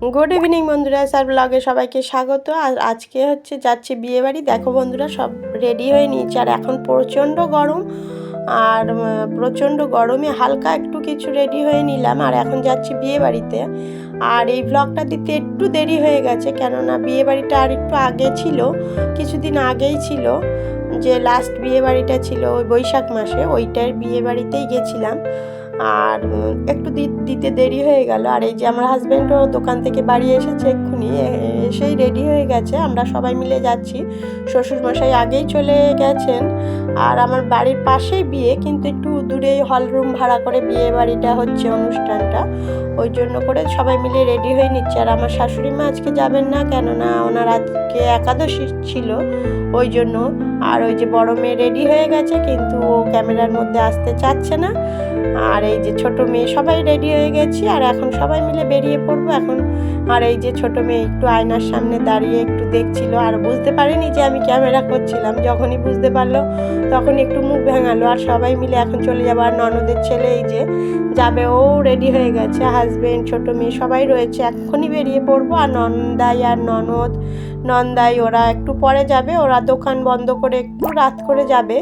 Good evening বন্ধুরা, sir ব্লগে সবাইকে স্বাগত। আর আজকে যাচ্ছি বিয়েবাড়ি। দেখো বন্ধুরা, সব রেডি হয়ে নিয়েছে। আর এখন প্রচণ্ড গরম, আর প্রচণ্ড গরমে হালকা একটু কিছু রেডি হয়ে নিলাম। আর এখন যাচ্ছি বিয়েবাড়িতে। আর এই ব্লগটা দিতে একটু দেরি হয়ে গেছে, কেননা বিয়েবাড়িটা আর একটু আগে ছিল, কিছুদিন আগেই ছিল। যে লাস্ট বিয়েবাড়িটা ছিল ওই বৈশাখ মাসে, ওইটার বিয়েবাড়িতেই গেছিলাম। আর একটু দিতে দেরি হয়ে গেল। আর এই যে আমার হাজব্যান্ডও দোকান থেকে বাড়ি এসেছে, এক্ষুনি এসেই রেডি হয়ে গেছে। আমরা সবাই মিলে যাচ্ছি। শ্বশুরমশাই আগেই চলে গেছেন। আর আমার বাড়ির পাশেই বিয়ে, কিন্তু একটু দূরেই হল রুম ভাড়া করে বিয়ে বাড়িটা হচ্ছে, অনুষ্ঠানটা। ওই জন্য করে সবাই মিলে রেডি হয়ে নিচ্ছে। আর আমার শাশুড়ি মা আজকে যাবেন না, কেননা ওনার আজকে একাদশী ছিল, ওই জন্য। আর ওই যে বড় মেয়ে রেডি হয়ে গেছে, কিন্তু ও ক্যামেরার মধ্যে আসতে চাচ্ছে না। আর এই যে ছোট মেয়ে, সবাই রেডি হয়ে গেছি। আর এখন সবাই মিলে বেরিয়ে পড়বো এখন। আর এই যে ছোট মেয়ে একটু আয়নার সামনে দাঁড়িয়ে একটু দেখছিল, আর বুঝতে পারিনি যে আমি ক্যামেরা করছিলাম। যখনই বুঝতে পারলো তখন একটু মুখ ভেঙালো। আর সবাই মিলে এখন চলে যাবো। আর ননদের ছেলে এই যে যাবে, ও রেডি হয়ে গেছে। হাজবেন্ড, ছোট মেয়ে সবাই রয়েছে, এক্ষুনি বেরিয়ে পড়বো। আর নন্দাই আর নন্দাই ওরা একটু পরে যাবে। ওরা দোকান বন্ধ করে একটু রাত করে যাবে।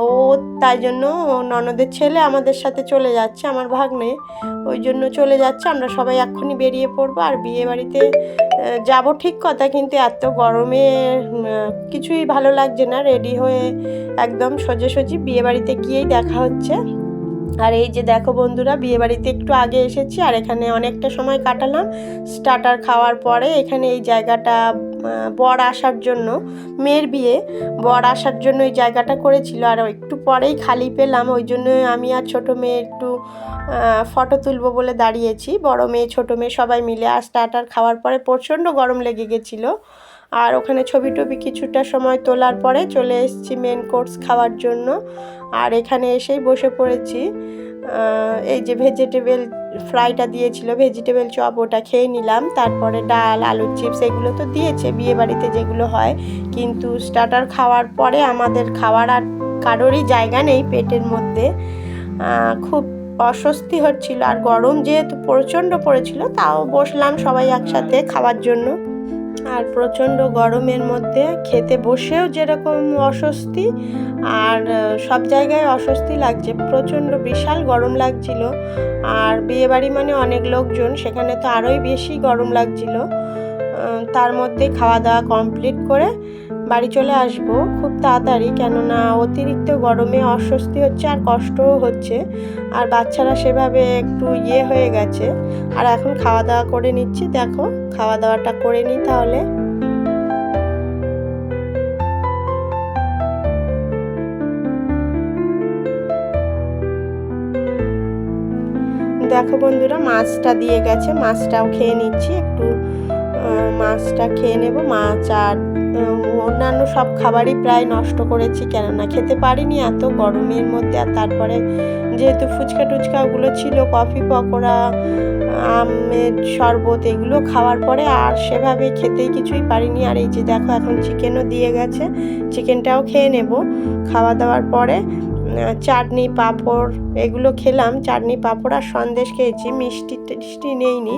ও তাই জন্য ননদের ছেলে আমাদের সাথে চলে যাচ্ছে, আমার ভাগ্নে, ওই জন্য চলে যাচ্ছে। আমরা সবাই এক্ষুনি বেরিয়ে পড়বো। আর বিয়ে বাড়িতে যাবো ঠিক কথা, কিন্তু এত গরমে কিছুই ভালো লাগছে না। রেডি হয়ে একদম সোজাসুজি বিয়ে বাড়িতে গিয়েই দেখা হচ্ছে। আর এই যে দেখো বন্ধুরা, বিয়েবাড়িতে একটু আগে এসেছি। আর এখানে অনেকটা সময় কাটালাম স্টার্টার খাওয়ার পরে। এখানে এই জায়গাটা বর আসার জন্য, মেয়ের বিয়ে, বর আসার জন্য এই জায়গাটা করেছিল। আর একটু পরেই খালি পেলাম, ওই জন্য আমি আর ছোটো মেয়ে একটু ফটো তুলবো বলে দাঁড়িয়েছি। বড় মেয়ে ছোটো মেয়ে সবাই মিলে। আর স্টার্টার খাওয়ার পরে প্রচণ্ড গরম লেগে গেছিলো। আর ওখানে ছবি টবি কিছুটা সময় তোলার পরে চলে এসেছি মেন কোর্স খাওয়ার জন্য। আর এখানে এসেই বসে পড়েছি। এই যে ভেজিটেবল ফ্রাইটা দিয়েছিল, ভেজিটেবল চপ, ওটা খেয়ে নিলাম। তারপরে ডাল, আলুর চিপস, এগুলো তো দিয়েছে বিয়ে বাড়িতে যেগুলো হয়। কিন্তু স্টার্টার খাওয়ার পরে আমাদের খাওয়ার আর কারোরই জায়গা নেই পেটের মধ্যে। খুব অস্বস্তি হচ্ছিল। আর গরম যেহেতু প্রচণ্ড পড়েছিল, তাও বসলাম সবাই একসাথে খাওয়ার জন্য। আর প্রচণ্ড গরমের মধ্যে খেতে বসেও যেরকম অস্বস্তি, আর সব জায়গায় অস্বস্তি লাগছে। প্রচণ্ড বিশাল গরম লাগছিল। আর বিয়েবাড়ি মানে অনেক লোকজন, সেখানে তো আরোই বেশি গরম লাগছিল। তার মধ্যে খাওয়া দাওয়া কমপ্লিট করে বাড়ি চলে আসব খুব তাড়াতাড়ি, কেননা অতিরিক্ত গরমে অস্বস্তি হচ্ছে আর কষ্টও হচ্ছে। আর বাচ্চারা সেভাবে একটু হয়ে গেছে। আর এখন খাওয়া দাওয়া করে নিচ্ছি। দেখো, খাওয়া দাওয়াটা করে নিই তাহলে। দেখো বন্ধুরা, মাছটা দিয়ে গেছে, মাছটাও খেয়ে নিচ্ছি একটু। মাছটা খেয়ে নেব। মাছ আর অন্যান্য সব খাবারই প্রায় নষ্ট করেছি, কেননা খেতে পারিনি এত গরমের মধ্যে। আর তারপরে যেহেতু ফুচকা টুচকা ওগুলো ছিল, কফি পকোড়া, আমের শরবত, এগুলো খাওয়ার পরে আর সেভাবে খেতেই কিছুই পারিনি। আর এই যে দেখো, এখন চিকেনও দিয়ে গেছে, চিকেনটাও খেয়ে নেব খাওয়া দাওয়ার পরে। চাটনি পাঁপড় এগুলো খেলাম, চাটনি পাঁপড় আর সন্দেশ খেয়েছি। মিষ্টি টিষ্টি নেইনি,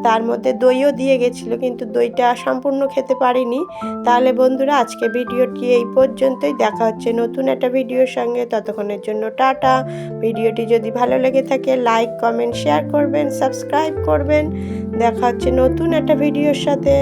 তার মধ্যে দইও দিয়ে গেছিলো, কিন্তু দইটা সম্পূর্ণ খেতে পারিনি। তাহলে বন্ধুরা, আজকে ভিডিওটি এই পর্যন্তই। দেখা হচ্ছে নতুন একটা ভিডিওর সঙ্গে। ততক্ষণের জন্য টাটা। ভিডিওটি যদি ভালো লেগে থাকে লাইক, কমেন্ট, শেয়ার করবেন, সাবস্ক্রাইব করবেন। দেখা হচ্ছে নতুন একটা ভিডিওর সাথে।